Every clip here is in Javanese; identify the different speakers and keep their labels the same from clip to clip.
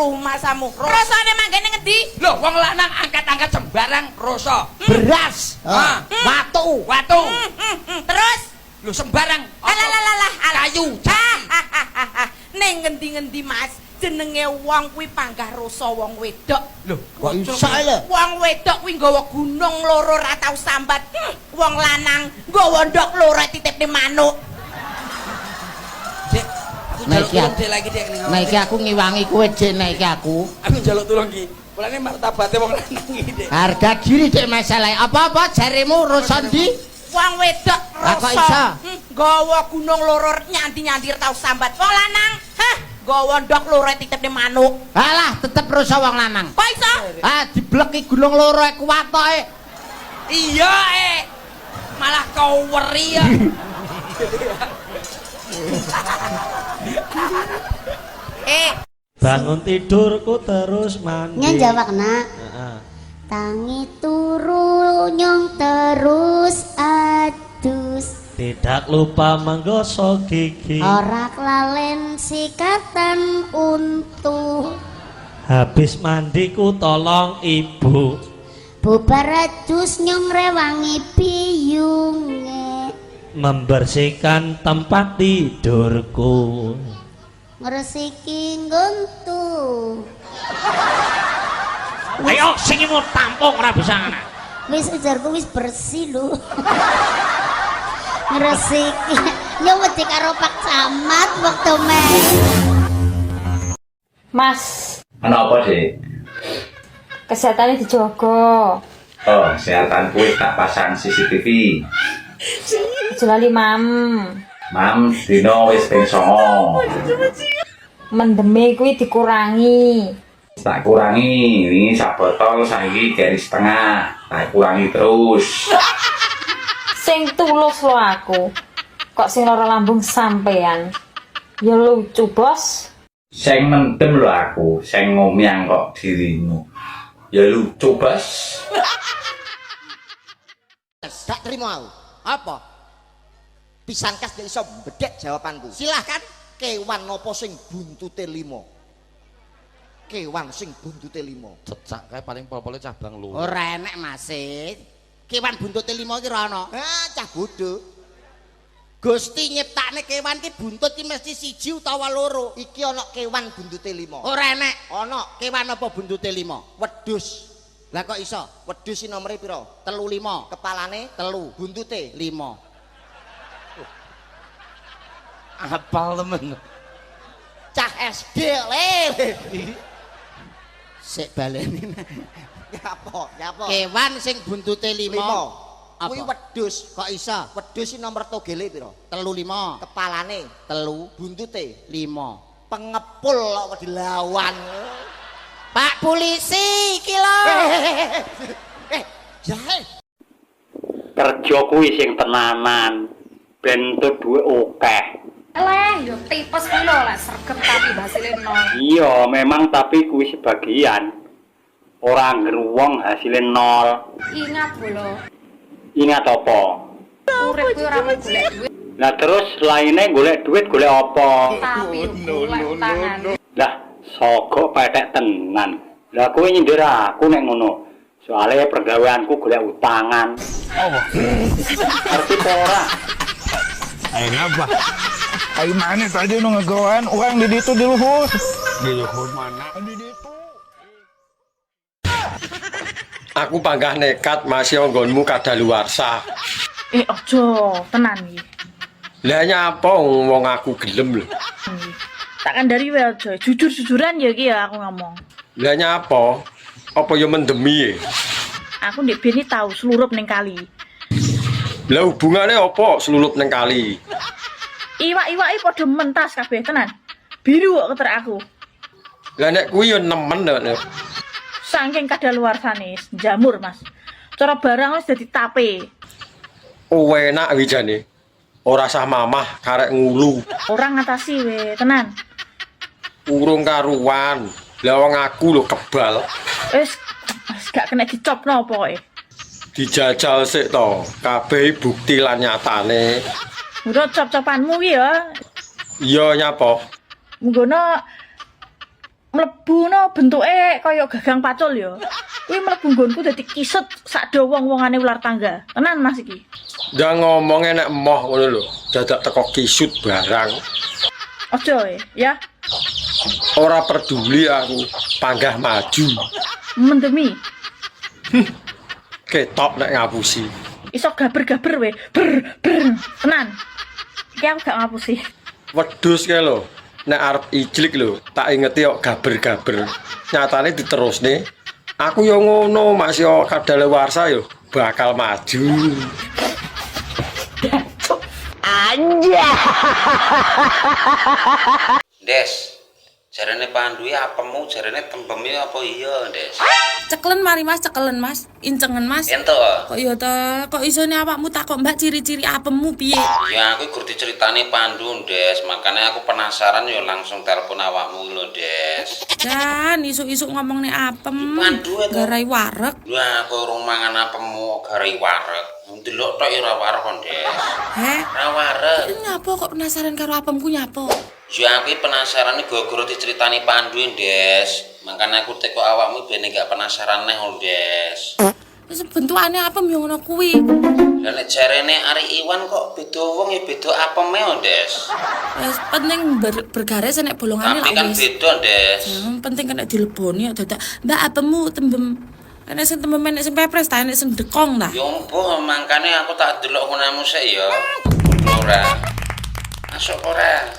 Speaker 1: rumah samu.
Speaker 2: Rasane manggene ngendi?
Speaker 3: Lho, wong lanang angkat-angkat sembarang rasa.
Speaker 4: Beras, watu.
Speaker 2: Terus
Speaker 3: Lho sembarang
Speaker 2: alah
Speaker 3: kayu.
Speaker 1: Ning ngendi-ngendi Mas, jenenge wong kuwi panggah rasa wong wedok.
Speaker 3: Lho,
Speaker 4: Kok iso lho?
Speaker 1: Wong wedok kuwi nggawa gunung loro ra tau sambat. Wong lanang nggawa ndok loro titipne manuk.
Speaker 3: Dek, aku njaluk tulung Dek lagi Dek ning.
Speaker 4: Nah iki aku ngiwangi kowe Dik, nah iki aku.
Speaker 3: Aku njaluk tulung ki. Mulane martabate wong lanang iki Dek.
Speaker 4: Harga diri Dik masalah. Apa-apa jarimu rusan di?
Speaker 1: Wong wedok
Speaker 4: Lah kok iso?
Speaker 1: rasa nggawa gunung loro nyanti-nyanti tau sambat. Wong lanang, nggawa ndok loro titipne manuk.
Speaker 4: Alah, tetep rusa wong lanang.
Speaker 1: Kok iso?
Speaker 4: Dibleki gunung loro kuwatoke.
Speaker 3: Iya, malah kau weri ya.
Speaker 5: Bangun tidurku terus mandi.
Speaker 6: Nyan jawab nak. Tangi turu nyong terus adus.
Speaker 5: Tidak lupa menggosok gigi.
Speaker 6: Ora kelalen sikatan untu.
Speaker 5: Habis mandiku tolong ibu.
Speaker 6: Bubar adus nyong rewangi biyunge.
Speaker 5: Membersihkan tempat tidurku.
Speaker 6: Ngresiki nggontu.
Speaker 5: Ayo sing mau tampung ora bisa ana.
Speaker 6: Wis ujarku wis bersih lho. Ngresiki nyong wedi karo Pak Camat waktu main.
Speaker 7: Mas,
Speaker 8: Ana apa, Dik?
Speaker 7: kesehatannya dijogo.
Speaker 8: Oh, kesehatan kuwi tak pasang CCTV.
Speaker 7: Aja lali mam.
Speaker 8: Mam, dino wis ping 9.
Speaker 7: Mendeme kuwi dikurangi.
Speaker 8: Tak kurangi, ini sak botol saiki keri setengah. Tak kurangi terus.
Speaker 7: Sing tulus lo aku. Kok sing lara lambung sampean. Ya lucu, Bos.
Speaker 8: Sing mendem lho aku, sing ngomyang kok dirimu. Ya lucu, Bos.
Speaker 4: Tak terima aku. Apa? Pisan kas gak iso bedek jawabanku. Silahkan. Kewan nopo sing buntute 5? Kewan sing buntute 5.
Speaker 9: Cecak kae paling pol-pole cabang lho.
Speaker 4: Ora enek Mas. Kewan buntute 5 iki ora ana. Cah bodho. Gusti nyiptakne kewan ki buntut ki mesti 1 utawa 2. Iki ana kewan buntute 5. Ora enek. Ana kewan apa buntute 5? Wedhus. Lah kok iso? Wedhus iki nomere pira? 35. Kepalane 3, buntute 5.
Speaker 9: Apal temen.
Speaker 4: Cah SD le. Sik baleni. Apa? Kewan sing buntute 5. Kuwi wedhus. Kok iso? Wedhus iki nomor togele pira? 35. Kepalane 3, buntute 5. Pengepul kok dilawan. Pak polisi iki lho. Jahe.
Speaker 10: Kerja kuwi sing tenanan. Ben entuk dhuwit akeh.
Speaker 7: Yo tipes kuwi lho, lek sregep tapi hasilé nol.
Speaker 10: Iya, memang tapi kuwi sebagian. Ora ngruwong hasilé nol.
Speaker 7: Ingat bolo,
Speaker 10: Ingat apa?
Speaker 7: urip kuwi ora mung golek duit,
Speaker 10: Lah terus lainnya golek duit golek apa?
Speaker 7: tapi golek utangan.
Speaker 10: Lah sogok petek tenan. Lah kowe nyindir aku nek ngono. Soale pergaweanku golek utangan.
Speaker 9: Allah.
Speaker 10: Ngerti apa ora?
Speaker 9: Ayo apa? Ayo mana tadi nu ngegawaan uang di ditu di luhur. Di luhur mana? Di ditu.
Speaker 11: Aku panggah nekat masih nggonmu kadaluwarsa.
Speaker 7: Ojo, tenan iki.
Speaker 11: Lah nyapa wong aku gelem lho.
Speaker 7: Tak kandhani wae aja, jujur-jujuran ya iki ya aku ngomong.
Speaker 11: Lah nyapa? Apa ya mendemi?
Speaker 7: Aku ndek bene tau slurup ning kali.
Speaker 11: Lah hubungane apa selulup ning kali?
Speaker 7: Iwak-iwake padha mentas kabeh tenan. Biru kok keter aku.
Speaker 11: Lah nek kuwi yo nemen nek.
Speaker 7: Saking kadaluwarsane jamur, Mas. Cara barang wis dadi tape.
Speaker 11: Oh enak wijane. Ora sah mamah karek ngulu.
Speaker 7: Ora ngatasi we, tenan.
Speaker 11: Urung karuan. Lah wong aku lho kebal.
Speaker 7: Wis gak kena dicopno pokoke.
Speaker 11: Dijajal sik to. Kabeh bukti lan nyatane.
Speaker 7: Udah cop-copanmu ki ya.
Speaker 11: Iya nyapa?
Speaker 7: Munggono mlebu no bentuke kaya gagang pacul ya. Kuwi mlebu nggonku dadi kisut sak do wong-wongane ular tangga. Tenan Mas iki.
Speaker 11: Ndak ngomong enek emoh ngono lho. Dadak teko kisut barang.
Speaker 7: Aja ya.
Speaker 11: Ora peduli aku, panggah maju.
Speaker 7: Mendemi.
Speaker 11: Ketok nek ngapusi.
Speaker 7: Iso gaber-gaber we. Ber. Tenan. Iki aku gak ngapusi.
Speaker 11: Wedhus kae lho. Nek arep ijlik lho, tak ingeti kok gaber-gaber. Nyatane diterusne. Aku yo ngono, masih yo kadaluwarsa yo bakal maju.
Speaker 3: Des, jarane Pandu apemu, jarane tembeme apa iya, Des?
Speaker 2: Cekelen mari Mas, cekelen Mas. Incengen Mas.
Speaker 3: Ento.
Speaker 2: Kok ya ta, kok isone awakmu takok Mbak ciri-ciri apemmu piye?
Speaker 3: Ya aku gur diceritani Pandu, Des. Makanya aku penasaran yo langsung telepon awakmu lho, Des.
Speaker 2: Jan, isuk-isuk ngomong nih apem.
Speaker 3: Pandu itu.
Speaker 2: Garai wareg.
Speaker 3: Wah, aku urung mangan apemu garai wareg. Ndelok tok ora wareg kon, Des.
Speaker 2: Heh?
Speaker 3: Ora wareg.
Speaker 2: Nyapa kok penasaran karo apemku nyapa?
Speaker 3: Ya aku penasaran gara-gara diceritani Pandu, Des. Makanya aku teko awakmu ben gak penasaran neh, Des.
Speaker 2: Wis bentukane apem yo ngono kuwi.
Speaker 3: Lah nek jarene Ari Iwan kok beda wong ya beda apeme, Des.
Speaker 2: Wis penting bergaris nek bolongane
Speaker 3: Tapi kan beda, Des.
Speaker 2: Penting kena dileboni kok dadak Mbak apemmu tembem. Nek sing tembem nek sing pepres ta nek sing dekong ta.
Speaker 3: Ya mbuh mangkane aku tak delok ngonamu sik ya. Ora. Masuk ora.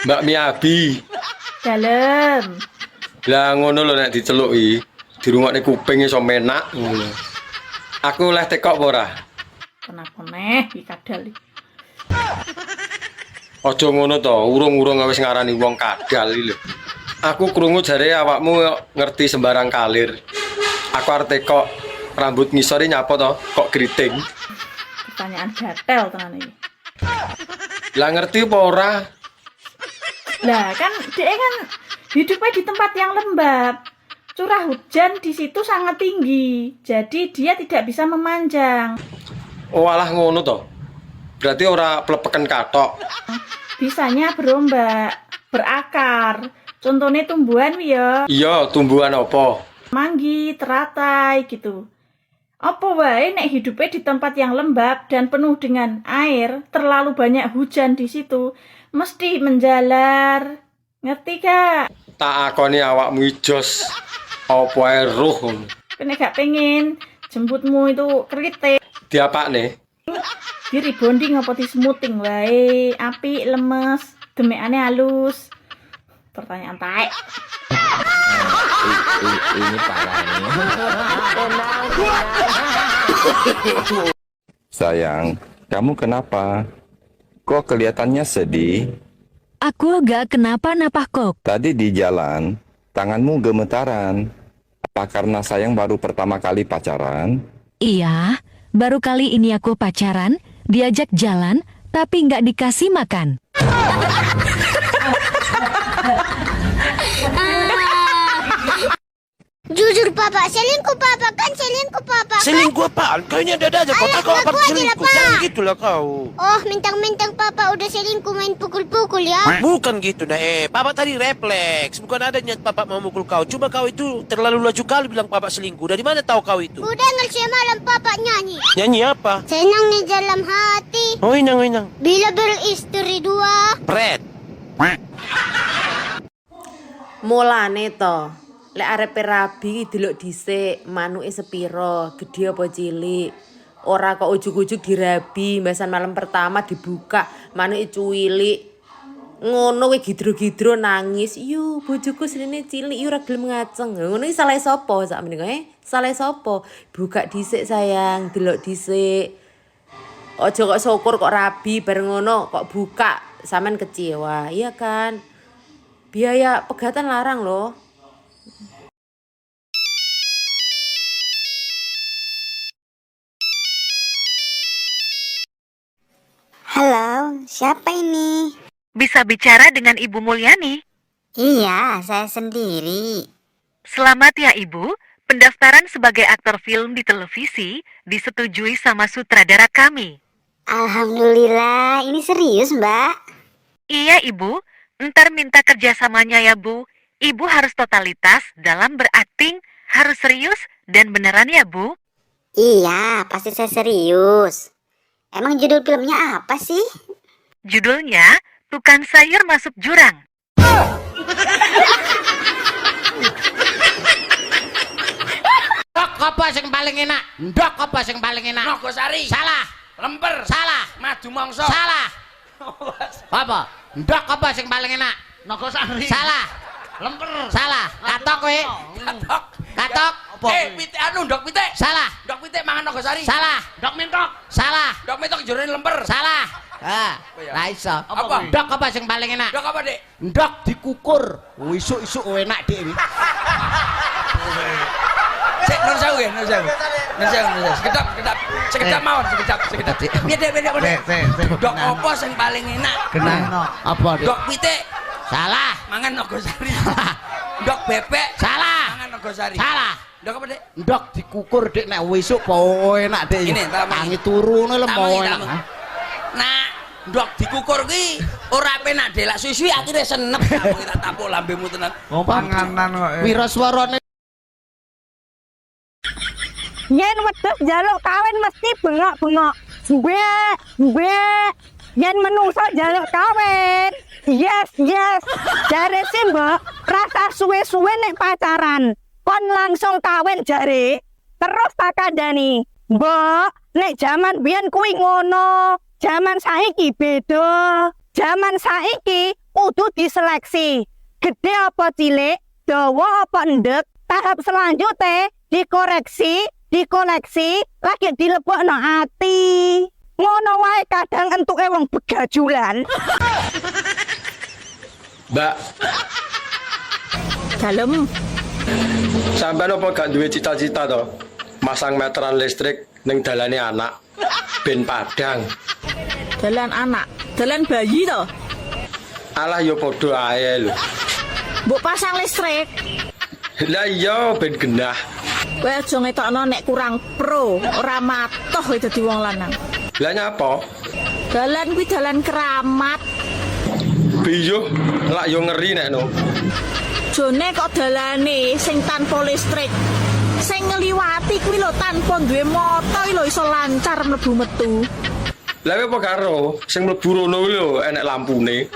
Speaker 11: Mbak Miabi.
Speaker 7: Dalem.
Speaker 11: Lah ngono lho nek diceluki, dirungokne kuping iso menak ngono. Aku oleh tekok apa ora?
Speaker 7: Kenapa neh iki kadal iki.
Speaker 11: Aja ngono to, urung-urung wis ngarani wong kadal iki lho. Aku krungu jare awakmu ngerti sembarang kalir. Aku arep tekok rambut ngisore nyapa to, kok keriting.
Speaker 7: Pertanyaan gatel tenan iki.
Speaker 11: Lah ngerti apa ora?
Speaker 7: Lah kan dia kan hidupnya di tempat yang lembab. Curah hujan di situ sangat tinggi. Jadi dia tidak bisa memanjang.
Speaker 11: Oh alah ngono to. Berarti ora plepeken katok.
Speaker 7: Bisanya berombak, berakar. Contohnya tumbuhan ya.
Speaker 11: Iya, tumbuhan apa?
Speaker 7: Manggi, teratai gitu. Apa wae nek hidupnya di tempat yang lembab dan penuh dengan air, terlalu banyak hujan di situ, mesti menjalar. Ngerti gak?
Speaker 11: Tak akoni awakmu ijos. Apa ae roh.
Speaker 7: Kene gak pengen jemputmu itu kritik.
Speaker 11: Diapakne?
Speaker 7: Di rebonding apa di smoothing wae, apik, lemes, demekane halus. Pertanyaan taek.
Speaker 9: Ini parah nih. Sayang, kamu kenapa? Kok kelihatannya sedih?
Speaker 12: Aku gak kenapa-napa kok.
Speaker 9: Tadi di jalan, tanganmu gemetaran. Apa karena sayang baru pertama kali pacaran?
Speaker 12: Iya, baru kali ini aku pacaran, diajak jalan, tapi nggak dikasih makan.
Speaker 6: Jujur papa, selingkuh papa, kan selingkuh papa kan?
Speaker 13: Selingkuh apaan? Kau ini ada aja, kau tak kau apa selingkuh? Jangan gitulah kau.
Speaker 6: Oh, mentang-mentang papa udah selingkuh main pukul-pukul ya?
Speaker 13: Bukan gitu nah, papa tadi refleks. Bukan ada niat papa mau mukul kau. Cuma kau itu terlalu laju kali bilang papa selingkuh. Dari mana tahu kau itu?
Speaker 6: Udah nggak semalam papa nyanyi.
Speaker 13: Nyanyi apa?
Speaker 6: Senang di dalam hati.
Speaker 13: Oh inang.
Speaker 6: Bila beristri dua.
Speaker 13: Pret.
Speaker 14: Mulane to. Lek arepe rabi delok dhisik manuke sepiro, gedhe apa cilik. Ora kok ujug-ujug dirabi, mbesan malam pertama dibuka, manuke cuwilik. Ngono kuwi gidro-gidro nangis. Yu, bojoku senene cilik, yu ora gelem ngaceng. Ngono iki salah sapa sakmene kae? Salah sapa? Buka dhisik sayang, delok dhisik. Aja kok syukur kok rabi bareng ngono kok buka, sampean kecewa. Iya kan? Biaya pegatan larang loh.
Speaker 6: Halo, siapa ini?
Speaker 12: Bisa bicara dengan Ibu Mulyani?
Speaker 6: Iya, saya sendiri.
Speaker 12: Selamat ya Ibu, Pendaftaran sebagai aktor film di televisi disetujui sama sutradara kami.
Speaker 6: Alhamdulillah, ini serius, Mbak.
Speaker 12: Iya, Ibu. Ntar minta kerjasamanya ya, Bu. Ibu harus totalitas dalam berakting, harus serius dan beneran ya, Bu.
Speaker 6: Iya, pasti saya serius. Emang judul filmnya apa sih?
Speaker 12: Judulnya, Tukang Sayur Masuk Jurang.
Speaker 4: Ndok apa sing paling enak? Ndok apa sing paling enak?
Speaker 1: Nogosari.
Speaker 4: Salah.
Speaker 1: Lemper.
Speaker 4: Salah.
Speaker 1: Madu mongso.
Speaker 4: Salah. Apa? Ndok apa sing paling enak?
Speaker 1: Nogosari.
Speaker 4: Salah.
Speaker 1: Lemper.
Speaker 4: Salah. Katok kowe.
Speaker 1: Katok.
Speaker 4: Katok.
Speaker 1: Pitik ndok pitik.
Speaker 4: Salah.
Speaker 1: Ndok pitik mangan Nogosari.
Speaker 4: Salah.
Speaker 1: Ndok mentok.
Speaker 4: Salah.
Speaker 1: Ndok mentok jerone lemper.
Speaker 4: Salah. Ra iso.
Speaker 1: Apa?
Speaker 4: Ndok apa sing paling enak?
Speaker 1: Ndok apa, Dik?
Speaker 4: Ndok dikukur. Isuk-isuk enak, Dik.
Speaker 1: Sik nun sewu nggih, nun sewu. Nun sewu. Sekedap mawon, sekedap. Piye, Dik, Ndok apa sing paling enak?
Speaker 4: Kenano. Apa, Dik?
Speaker 1: Ndok pitik.
Speaker 4: Salah.
Speaker 1: Mangan Nogosari. Ndok bebek.
Speaker 4: Salah.
Speaker 1: Mangan Nogosari.
Speaker 4: Salah.
Speaker 1: Ndok apa, Dik?
Speaker 4: Ndok dikukur, Dik, nek isuk po enak, Dik.
Speaker 1: Ini,
Speaker 4: tangi turu ngono lho mo enak.
Speaker 1: Nah, ndok dikukur ki ora penak delak suwi-suwi akhire senep kamu tak tapuk lambemu tenan.
Speaker 9: Panganan kok.
Speaker 4: Wira swarane
Speaker 15: Yen wedhus njaluk kawin mesti bengok-bengok. Mbek. Yen menungso njaluk kawin. Yes. Jare si Mbok, rasa suwe-suwe nek pacaran. Kon langsung kawin jare. Terus tak kandhani. Mbok, nek jaman biyen kuwi ngono. Jaman saiki beda. Jaman saiki kudu diseleksi. Gede apa cilik, dawa apa endek. Tahap selanjutnya dikoreksi, lagi dilebokno ati. Ngono wae kadang entuke wong begajulan.
Speaker 11: Mbak,
Speaker 7: Dalem.
Speaker 11: sampean apa gak duwe cita-cita to? Masang meteran listrik ning dalane anak ben padang.
Speaker 7: Dalan anak, dalan bayi to.
Speaker 11: Alah yo padha ae lho.
Speaker 7: Mbok pasang listrik.
Speaker 11: Lah iya ben genah.
Speaker 7: Kowe aja ngetokno nek kurang pro, ora matoh kowe dadi wong lanang.
Speaker 11: Lah nyapa?
Speaker 7: Dalan kuwi dalan keramat.
Speaker 11: Biyo, lak yo ngeri nek no.
Speaker 7: Jone kok dalane sing tanpa listrik. Sing ngliwati kuwi lho tanpa duwe moto lho iso lancar mlebu metu.
Speaker 11: Lah apa karo sing mlebu rono kuwi lho enek lampune.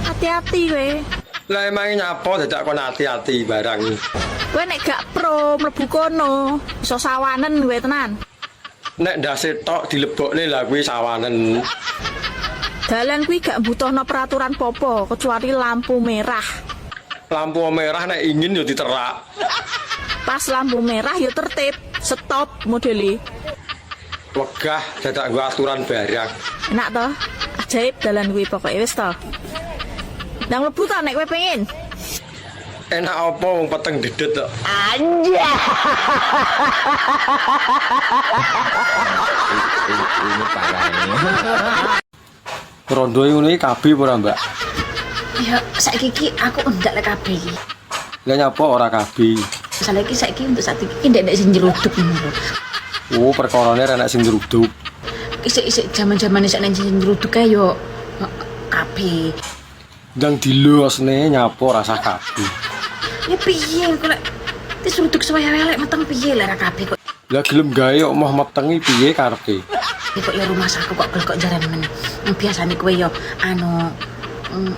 Speaker 7: Hati-hati kowe.
Speaker 11: Lah emang nyapa dadak kon hati-hati barang.
Speaker 7: Kowe nek gak pro mlebu kono, iso sawanen kowe tenan.
Speaker 11: Nek ndase tok dilebokne lah kuwi sawanen.
Speaker 7: Dalan kuwi gak butuhno peraturan popo kecuali lampu merah.
Speaker 11: Lampu merah nek ingin yo diterak.
Speaker 7: Pas lampu merah yo tertib, stop modele.
Speaker 11: Wegah dadak nggo aturan barang.
Speaker 7: Enak toh? Ajaib dalan kuwi pokoke wis toh. Ndang mlebu to nek kowe pengen.
Speaker 11: Enak apa wong peteng dedet kok.
Speaker 15: Anja.
Speaker 9: Ini parah ini.
Speaker 11: Rondo ngono iki kabeh ora, Mbak?
Speaker 16: Ya, saiki iki aku ndak lek kabeh iki.
Speaker 11: Lah nyapa ora kabeh?
Speaker 16: Saiki untuk saat iki ndak sing nyeruduk ngono.
Speaker 11: Oh, perkarane enak sing nyeruduk.
Speaker 16: Isik jaman-jaman isik nang sing nyeruduk kae yo kabeh.
Speaker 11: Ndang dilosne nyapa rasa kabeh.
Speaker 16: Ya piye kok lek diseruduk suwe-suwe lek meteng piye lek ra kabeh kok.
Speaker 11: Lah gelem gawe kok moh metengi piye karepe?
Speaker 16: Kok ya rumah saku kok kok jaran men. Biasane kowe yo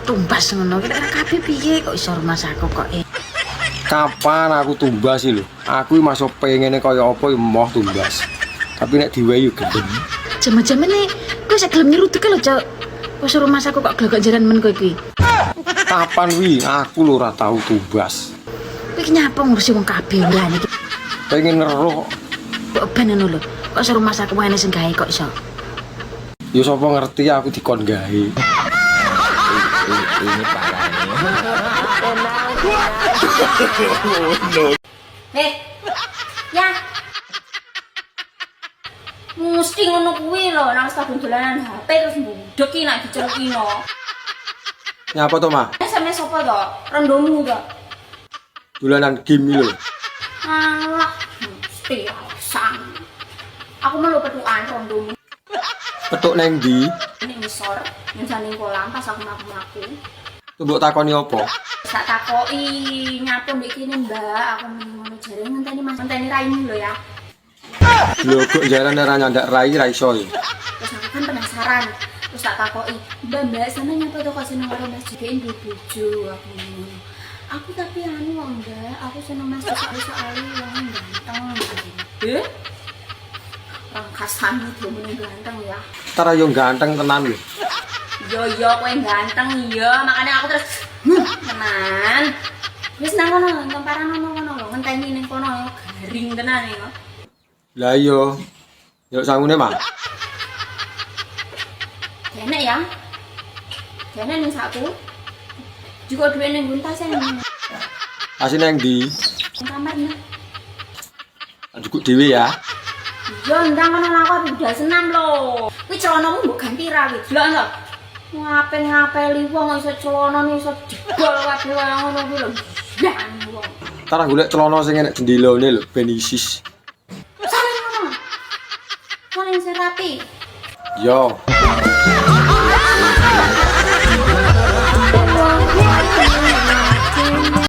Speaker 16: tumbas ngono. Lek ra kabeh piye kok iso rumah saku kok.
Speaker 11: Kapan aku tumbas sih lho? Aku masuk pengene kaya apa moh tumbas. Tapi nek diwehi yo gelem.
Speaker 16: Jaman-jamane kowe sak gelem nyeruduk lho, Cok. Wis rumah saku kok glegok jaran men kowe iki.
Speaker 11: Kapan wi aku lho ora tau tumbas.
Speaker 16: Kowe iki nyapa ngurusi wong kabeh lha iki.
Speaker 11: Pengen ngeruh.
Speaker 16: Kok ben ngono lho. Kok sak rumah saku wae sing gawe kok iso.
Speaker 11: Ya sapa ngerti aku dikon gawe.
Speaker 9: Ini parah ini.
Speaker 6: Ya. Mesti ngono kuwi lho, nang stadion dolanan HP terus mbudek iki nek dicelukino.
Speaker 11: Nyapa to, Mak?
Speaker 6: Sampe sapa to? Rendomu to?
Speaker 11: Dolanan game lho.
Speaker 16: Alah, mesti alasan. Aku melu petukan rondomu.
Speaker 11: Petuk neng ndi?
Speaker 16: Ning ngisor, ning jane kolam pas aku mlaku-mlaku.
Speaker 11: Mbok takoni apa?
Speaker 16: Tak takoki nyapu mbek kene, Mbak. Aku ngono jare ngenteni raine lho ya.
Speaker 11: Lho kok jarane ra nyandak rai ra iso ya.
Speaker 16: Terus aku kan penasaran. Terus tak takoki, "Mbak, sana nyapa to kok seneng karo Mas Jeki duwe bojo?" Aku ngono. Aku tapi anu wong, Mbak. Aku seneng Mas Jeki soalé wong ganteng. Rangkasan itu mending ganteng ya.
Speaker 11: Tara yo ganteng tenan lho.
Speaker 16: Yo kowe ganteng iya, makanya aku terus tenan. Wis nang kono, temparan kono lho, ngenteni ning kono yo garing tenan ya.
Speaker 11: Lah iya. Yo sangune mah.
Speaker 16: Kene ya. Kene ning saku. Juga duwe ning guntas ya.
Speaker 11: Asine nang ndi?
Speaker 16: Ning kamarnya.
Speaker 11: Cukup dhewe ya.
Speaker 16: Yo ndang kono lah aku udah senam lho. Kuwi celanamu mbok ganti ra kuwi. Delok to. Ngape-ngapeli wong iso celanane iso jebol kabeh wae ngono kuwi lho. Ya wong.
Speaker 11: Tara golek celana sing enek jendelane lho, ben isis.
Speaker 16: Sare ngono. Sing rapi.
Speaker 11: Yo.